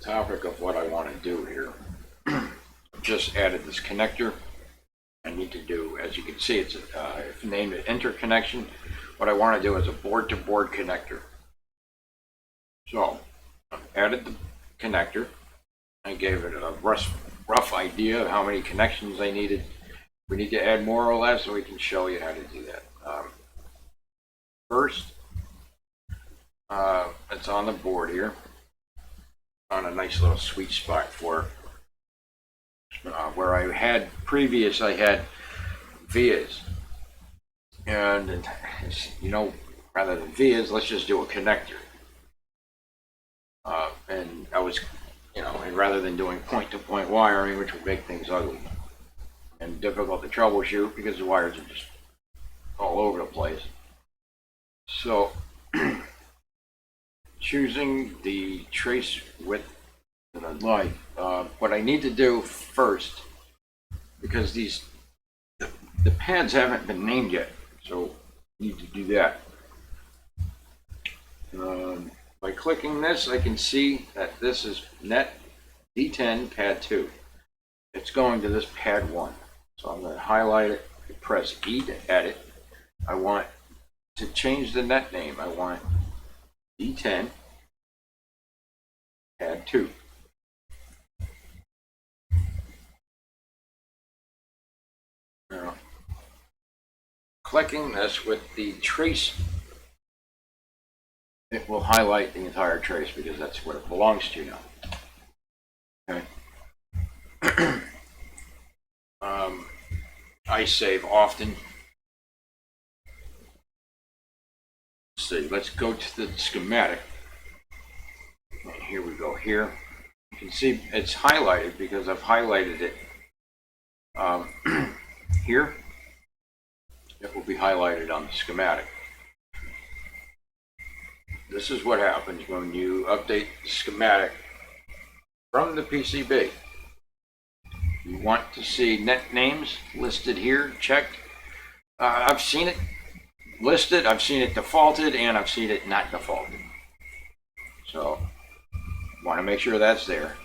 topic of what I want to do here. Just added this connector. I need to do, as you can see, it's named it interconnection. What I want to do is a board-to-board connector. So I've added the connector. I gave it a rough idea of how many connections I needed. We need to add more or less, so we can show you how to do that. First, it's on the board here, on a nice little sweet spot for where I had I had vias, and rather than vias, let's just do a connector. And I was, and rather than doing point-to-point wiring, which would make things ugly and difficult to troubleshoot because the wires are just all over the place. So choosing the trace width that I like, what I need to do first, because the pads haven't been named yet, so I need to do that. By clicking this, I can see that this is net D10 pad 2. It's going to this pad 1. So I'm going to highlight it, press E to edit. I want to change the net name. I want D10 pad 2. Now, clicking this with the trace, it will highlight the entire trace because that's what it belongs to now. Okay. I save often. Let's see, let's go to the schematic. And here we go here. You can see it's highlighted because I've highlighted it here. It will be highlighted on the schematic. This is what happens when you update the schematic from the PCB. You want to see net names listed here, checked. I've seen it listed, I've seen it defaulted, and I've seen it not defaulted. So, want to make sure that's there.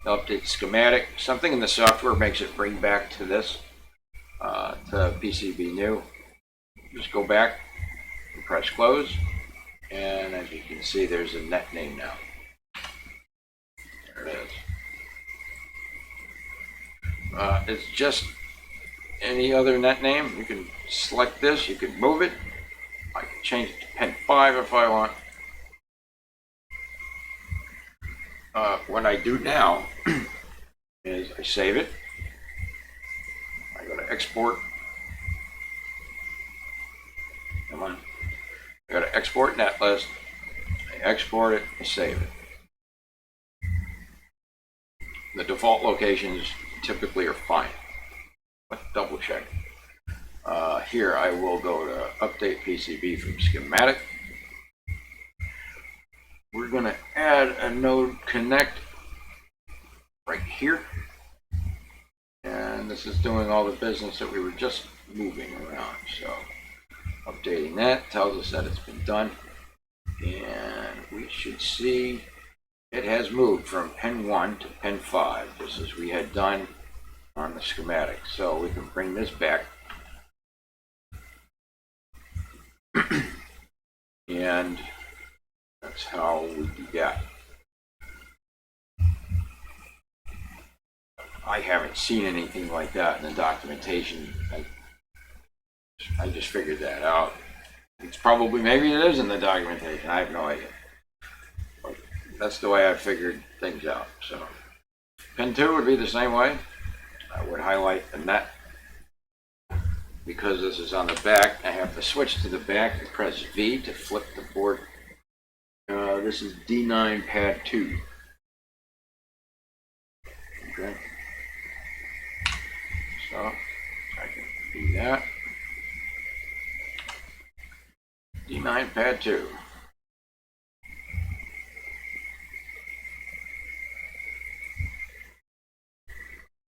Update schematic. Something in the software makes it bring back to this, to PCB new. Just go back and press close. And as you can see, there's a net name now. There it is. It's just any other net name. You can select this, you can move it. I can change it to pin 5 if I want. What I do now is I save it. I go to export. Come on. I go to export net list. I export it and save it. The default locations typically are fine, but double check. Here I will go to update PCB from schematic. We're going to add a node connect right here. And this is doing all the business that we were just moving around. So updating that tells us that it's been done. And we should see it has moved from pin 1 to pin 5, just as we had done on the schematic. So we can bring this back. And that's how we do that. I haven't seen anything like that in the documentation. I just figured that out. It's probably, maybe it is in the documentation. I have no idea. But that's the way I figured things out. So pin 2 would be the same way. I would highlight the net. Because this is on the back, I have to switch to the back and press V to flip the board. This is D9 pad 2. Okay. So I can do that. D9 pad 2.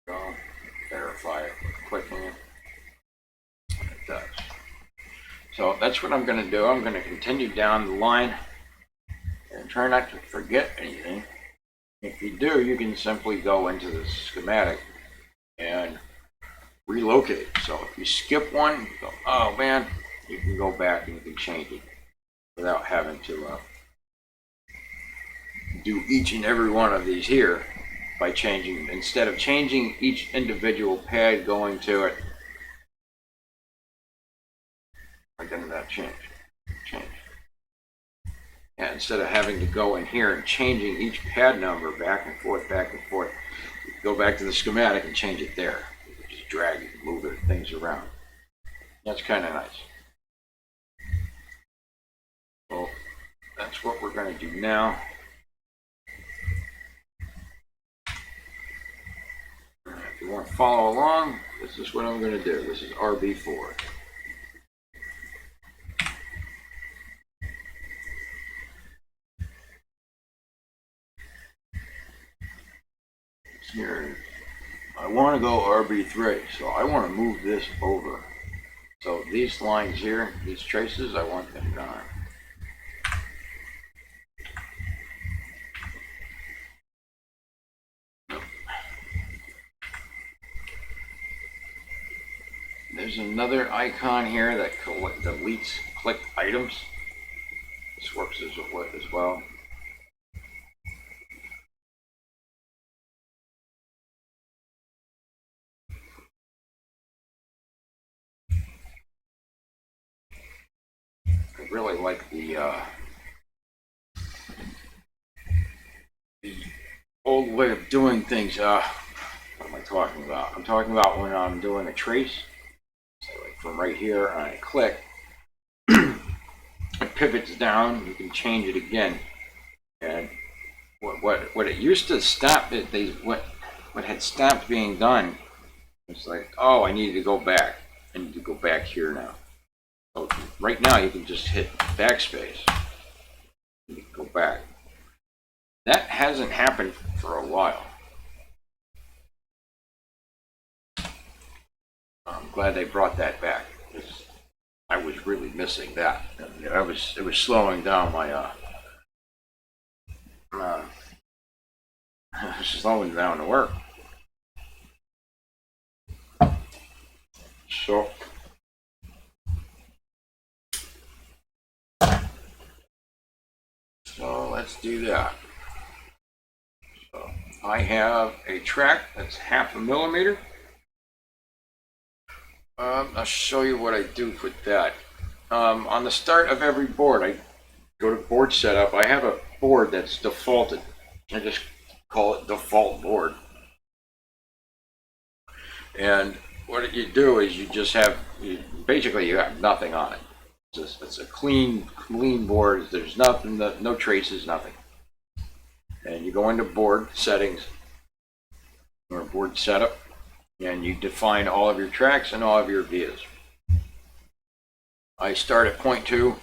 Go verify it with clicking it. And it does. So that's what I'm going to do. I'm going to continue down the line and try not to forget anything. If you do, you can simply go into the schematic and relocate. So if you skip one, you go, oh man, you can go back and you can change it without having to do each and every one of these here by changing, instead of changing each individual pad, going to it. Again, that change. Yeah, instead of having to go in here and changing each pad number back and forth, you go back to the schematic and change it there. You can just drag it, move it, things around. That's kind of nice. Well, that's what we're going to do now. If you want to follow along, this is what I'm going to do. This is RB4. Here, I want to go RB3, so I want to move this over. So these lines here, these traces, I want them gone. There's another icon here that deletes clicked items. This works as well. I really like the old way of doing things. What am I talking about? I'm talking about when I'm doing a trace. So like from right here, I click, it pivots down. You can change it again. And what it used to stop it, what had stopped being done. It's like, oh, I need to go back. I need to go back here now. So right now, you can just hit Backspace. You can go back. That hasn't happened for a while. I'm glad they brought that back, because I was really missing that. It was slowing down my slowing down the work. So let's do that. So I have a track that's 0.5 millimeter. I'll show you what I do with that. On the start of every board, I go to board setup. I have a board that's defaulted. I just call it default board. And what you do is you just have, basically you have nothing on it. It's a clean board. There's nothing, no traces, nothing. And you go into board settings or board setup, and you define all of your tracks and all of your vias. I start at 0.2,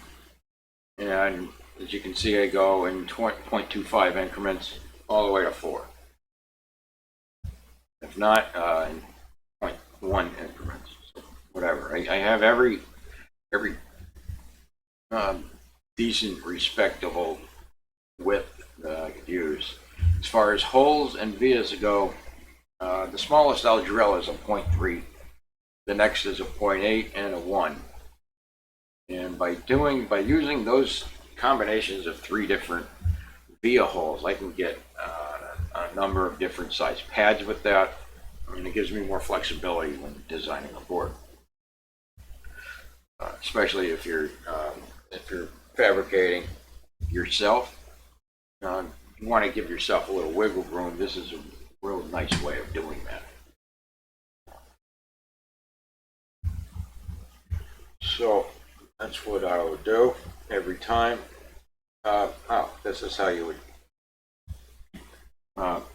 and as you can see, I go in 0.25 increments all the way to 4. If not, in 0.1 increments, so whatever. I have every decent, respectable width that I could use. As far as holes and vias go, the smallest I'll drill is a 0.3. The next is a 0.8 and a 1. And by using those combinations of 3 different via holes, I can get a number of different size pads with that, and it gives me more flexibility when designing a board. Especially if you're fabricating yourself, you want to give yourself a little wiggle room. This is a real nice way of doing that. So that's what I would do every time. This is how you would,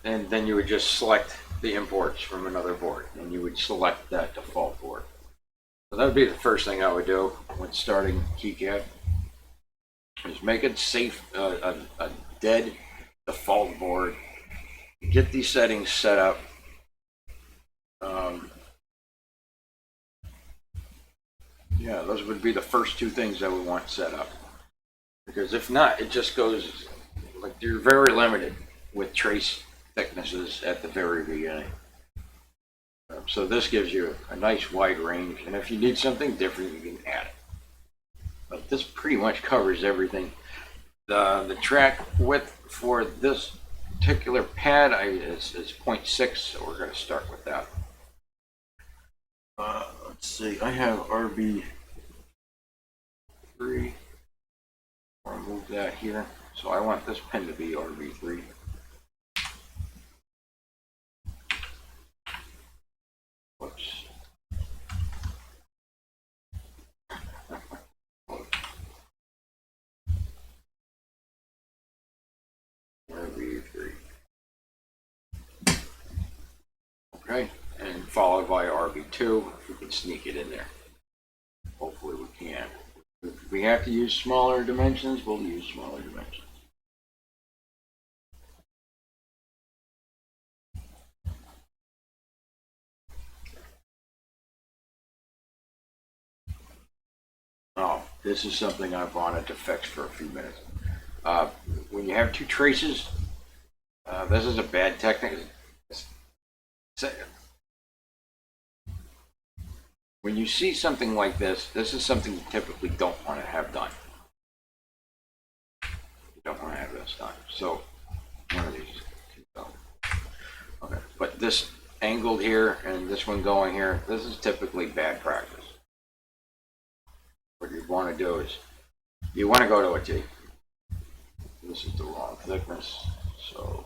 and then you would just select the imports from another board, and you would select that default board. So that would be the first thing I would do when starting Kicad, is make it safe, a dead default board. Get these settings set up. Yeah, those would be the first 2 things that we want set up. Because if not, it just goes, like, you're very limited. with trace thicknesses at the very beginning. So this gives you a nice wide range, and if you need something different, you can add it. But this pretty much covers everything. The track width for this particular pad is 0.6, so we're going to start with that. Let's see, I have RB3. I'll move that here. So I want this pen to be RB3. Whoops. RB3. Okay, and followed by RB2, if we can sneak it in there. Hopefully we can. If we have to use smaller dimensions, we'll use smaller dimensions. Oh, this is something I've wanted to fix for a few minutes. When you have two traces, this is a bad technique. When you see something like this, this is something you typically don't want to have done. You don't want to have this done. So, one of these. Okay, but this angled here and this one going here, this is typically bad practice. What you want to do is, you want to go to a T. This is the wrong thickness, so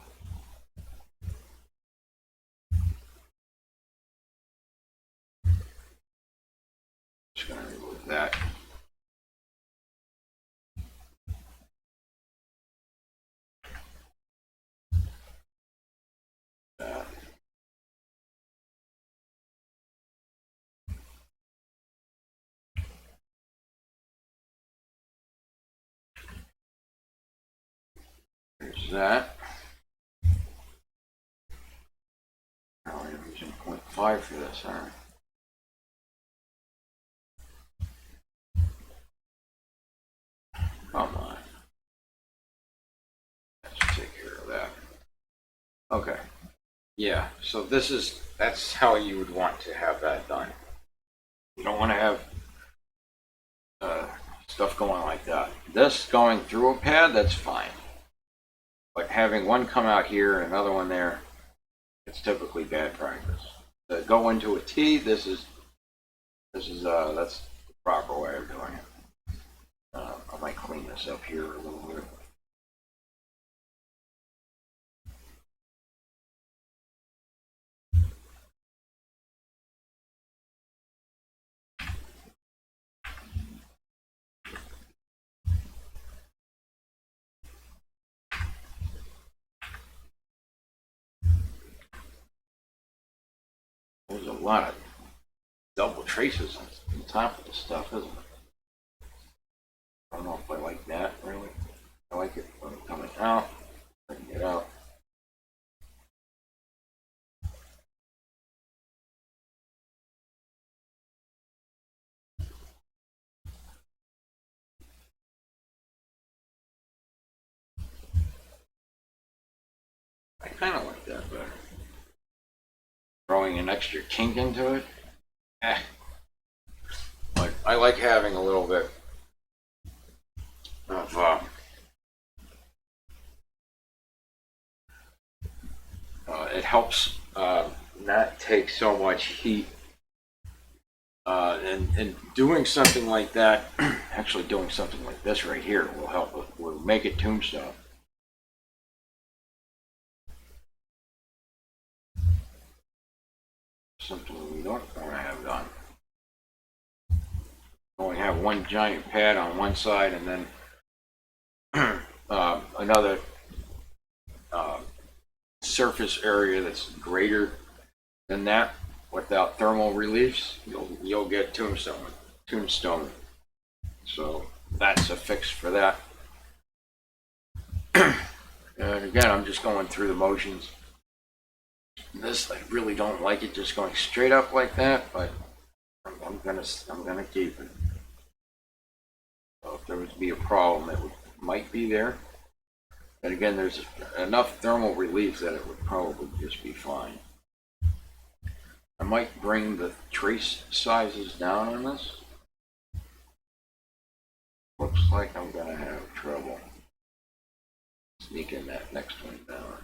just going to remove that. There's that. Now I'm using 0.5 for this, all right. Come on. Let's take care of that. Okay. Yeah, so that's how you would want to have that done. You don't want to have stuff going like that. This going through a pad, that's fine. But having one come out here and another one there, it's typically bad practice. To go into a T, that's the proper way of doing it. I might clean this up here a little bit. There's a lot of double traces on top of this stuff, isn't it? I don't know if I like that, really. I like it when it's coming out. Bring it out. I kind of like that better. Throwing an extra kink into it. Like, I like having a little bit of it helps not take so much heat. And doing something like that, actually doing something like this right here will help it, will make it tombstone. Something we don't want to have done. Only have one giant pad on one side and then another surface area that's greater than that. Without thermal reliefs, you'll get tombstone. So that's a fix for that. And again, I'm just going through the motions. This, I really don't like it just going straight up like that, but I'm gonna keep it. So if there would be a problem, it might be there. And again, there's enough thermal relief that it would probably just be fine. I might bring the trace sizes down on this. Looks like I'm gonna have trouble sneaking that next one down.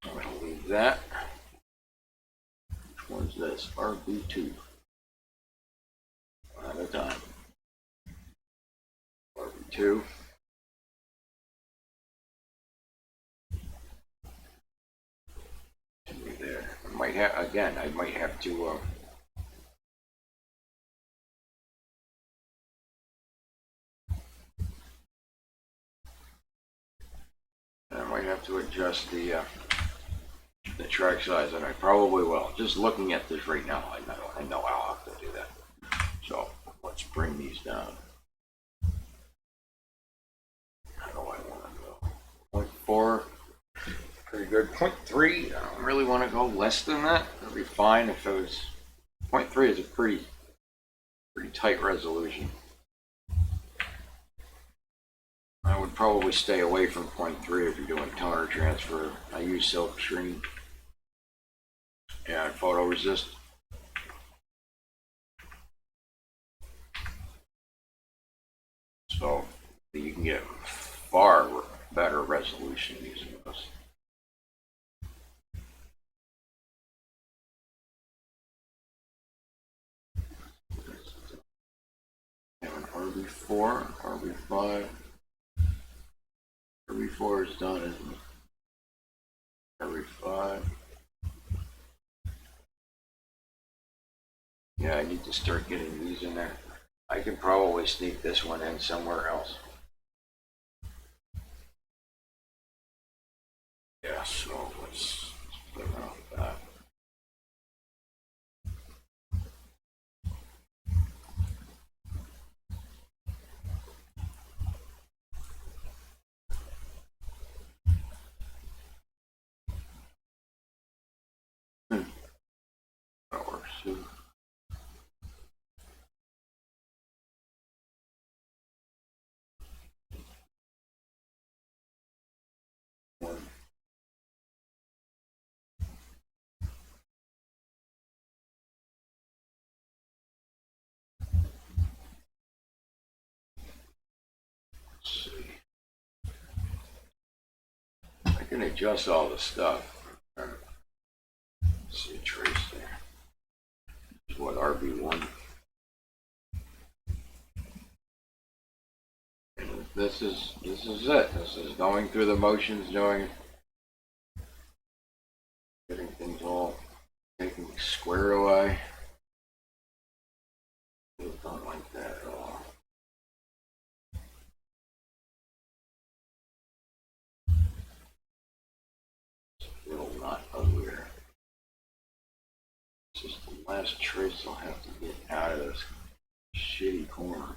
I'm gonna leave that. Which one's this? RB2. One at a time. RB2. There. I might have, again, I might have to adjust the track size, and I probably will. Just looking at this right now, I know I'll have to do that. So let's bring these down. How do I want to go? 0.4, pretty good. 0.3, I don't really want to go less than that. It'll be fine if it was. 0.3 is a pretty tight resolution. I would probably stay away from 0.3 if you're doing toner transfer. I use silk screen and photoresist. So you can get far better resolution using this. Have an RB4, RB5. RB4 is done, isn't it? RB5. Yeah, I need to start getting these in there. I can probably sneak this one in somewhere else. Yeah, so let's play around with that. That works too. Let's see. I can adjust all the stuff. Let's see a trace there. This is what RB1. And this is it. This is going through the motions, getting things all taken squared away. Don't like that at all. Still not aware. It's just the last trace I'll have to get out of this shitty corner.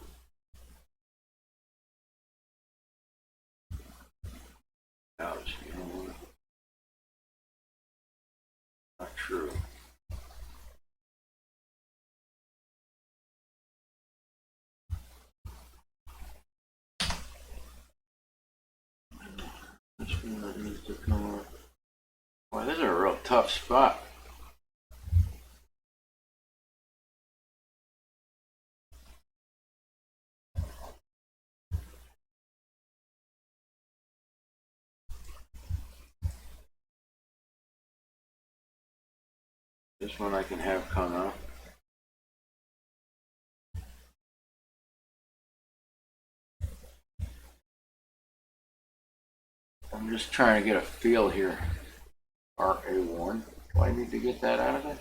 Ouch, you know what? Not true. This one that needs to come up. Boy, this is a real tough spot. This one I can have come up. I'm just trying to get a feel here. RA1. Do I need to get that out of it?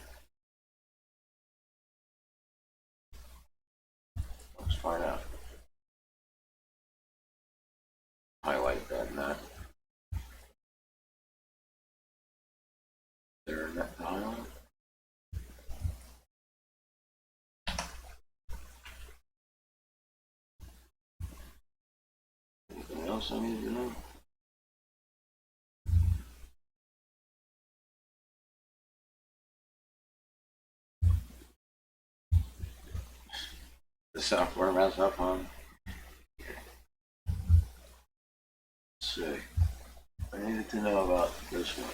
Let's find out. Highlight that nut. There, nut highlight. Anything else I need to know? the software mess up on? Let's see. I needed to know about this one.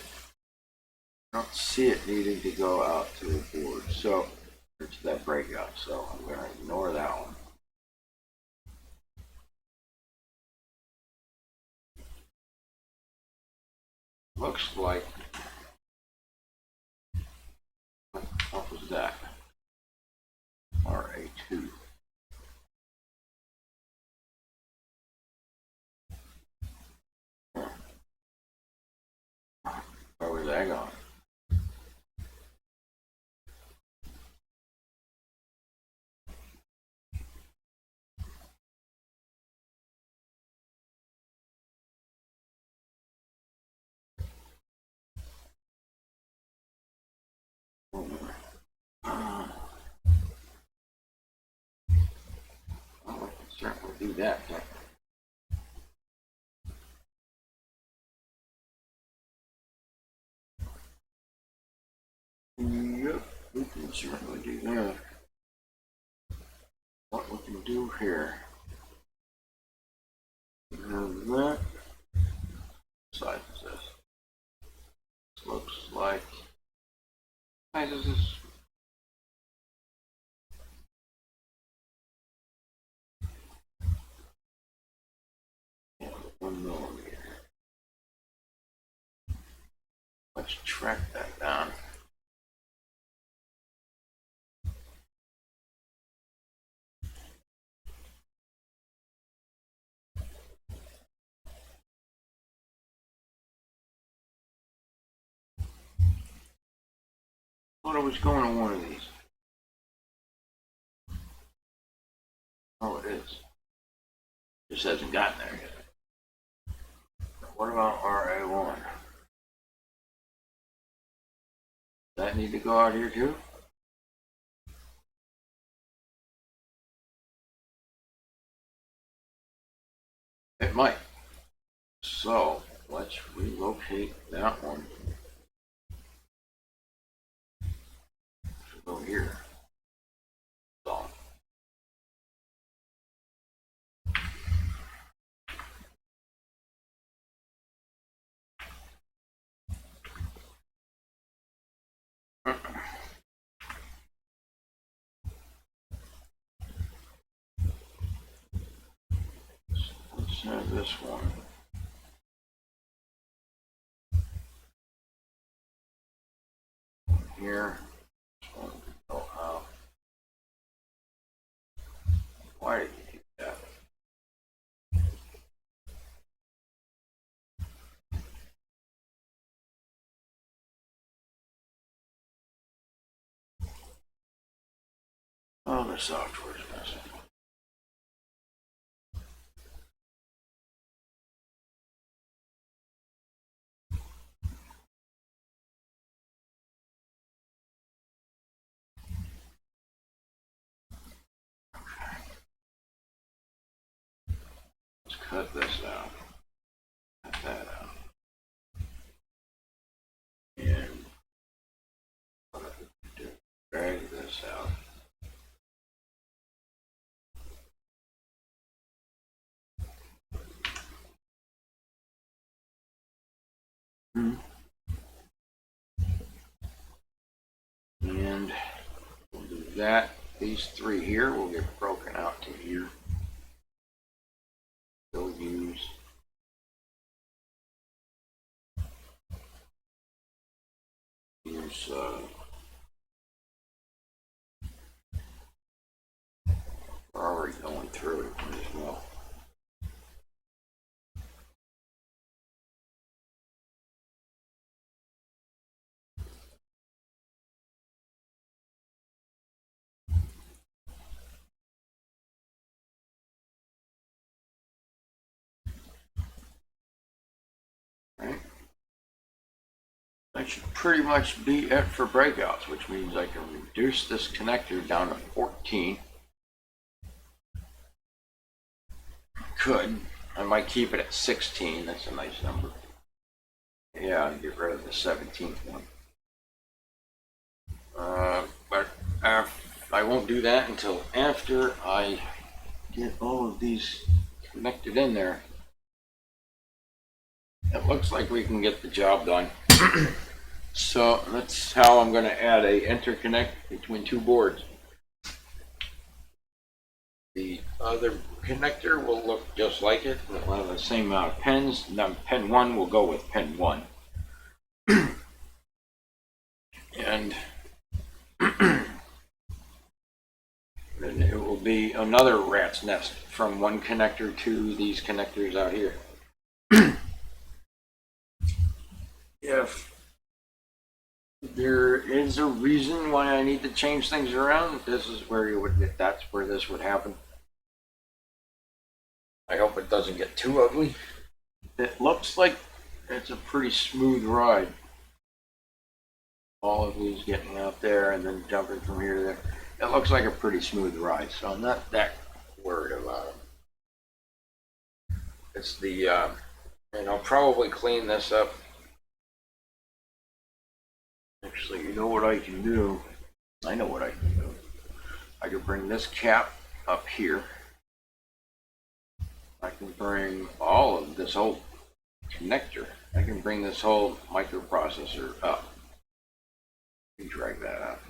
I don't see it needing to go out to the board, so it's that breakout, so I'm going to ignore that one. Looks like, what was that? RA2. Where was that going? Oh, certainly do that. Yep, we can certainly do that. What we can do here. That size is this. This looks like size is this. Yeah, 1 millimeter. Let's track that down. Thought I was going to one of these. Oh, it is. Just hasn't gotten there yet. What about RA1? Does that need to go out here too? It might. So let's relocate that one. Go here. So. Let's have this one. Here. This one can go out. Why did you do that? Oh, the software's messing. Let's cut this out. Cut that out. And what I do, drag this out. And we'll do that. These three here will get broken out to here. They'll use we're already going through it as well. Right. That should pretty much be it for breakouts, which means I can reduce this connector down to 14. Could. I might keep it at 16. That's a nice number. Yeah, and get rid of the 17th one. But I won't do that until after I get all of these connected in there. It looks like we can get the job done. So that's how I'm going to add a interconnect between two boards. The other connector will look just like it. It'll have the same amount of pins. Now pin 1 will go with pin 1. And then it will be another rat's nest from one connector to these connectors out here. If there is a reason why I need to change things around, this is where you would get, that's where this would happen. I hope it doesn't get too ugly. It looks like it's a pretty smooth ride. All of these getting out there and then jumping from here to there. It looks like a pretty smooth ride, so I'm not that worried about it. It's the, and I'll probably clean this up. Actually, you know what I can do? I know what I can do. I can bring this cap up here. I can bring all of this whole connector. I can bring this whole microprocessor up. And drag that up.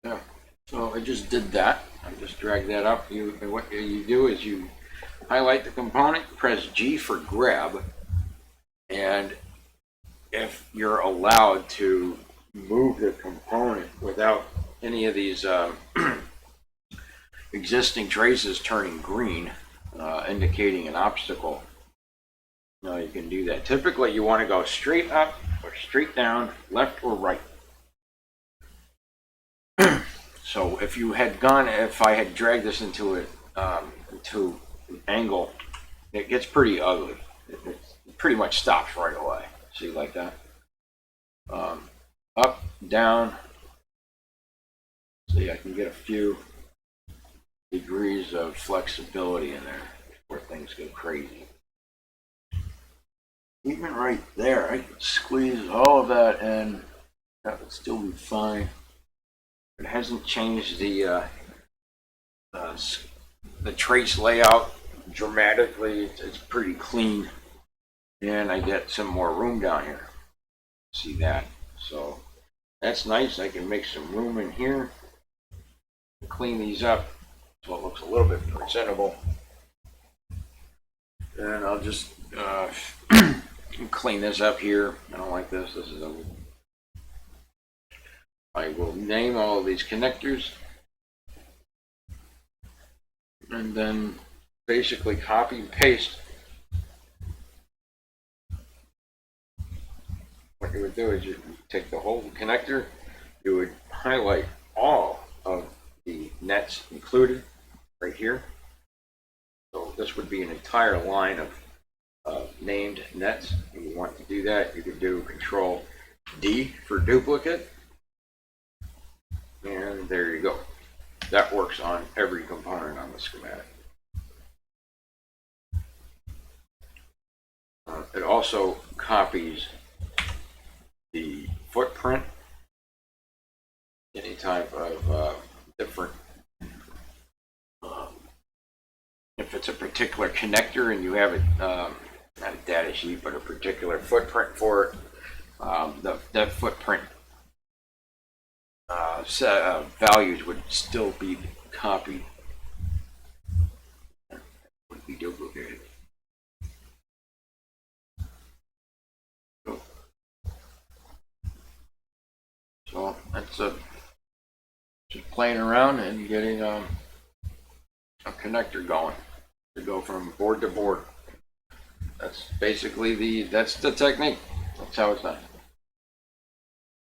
Yeah. So I just did that. I just dragged that up. What you do is you highlight the component, press G for grab, and if you're allowed to move the component without any of these existing traces turning green, indicating an obstacle, you can do that. Typically you want to go straight up or straight down, left or right. So if you had gone, if I had dragged this into an angle, it gets pretty ugly. It pretty much stops right away. See, like that. Up, down. See, I can get a few degrees of flexibility in there before things go crazy. Even right there, I could squeeze all of that in. That would still be fine. It hasn't changed the trace layout dramatically. It's pretty clean, and I get some more room down here. See that? So that's nice. I can make some room in here, clean these up so it looks a little bit presentable. And I'll just clean this up here. I don't like this. This is a. I will name all of these connectors and then basically copy and paste. What you would do is you take the whole connector, you would highlight all of the nets included right here. So this would be an entire line of named nets. If you want to do that, you could do Control D for duplicate. And there you go. That works on every component on the schematic. It also copies the footprint, any type of different, if it's a particular connector and you have it, not a data sheet, but a particular footprint for it, that footprint values would still be copied. Would be duplicated. So that's just playing around and getting a connector going to go from board to board. That's basically that's the technique. That's how it's done.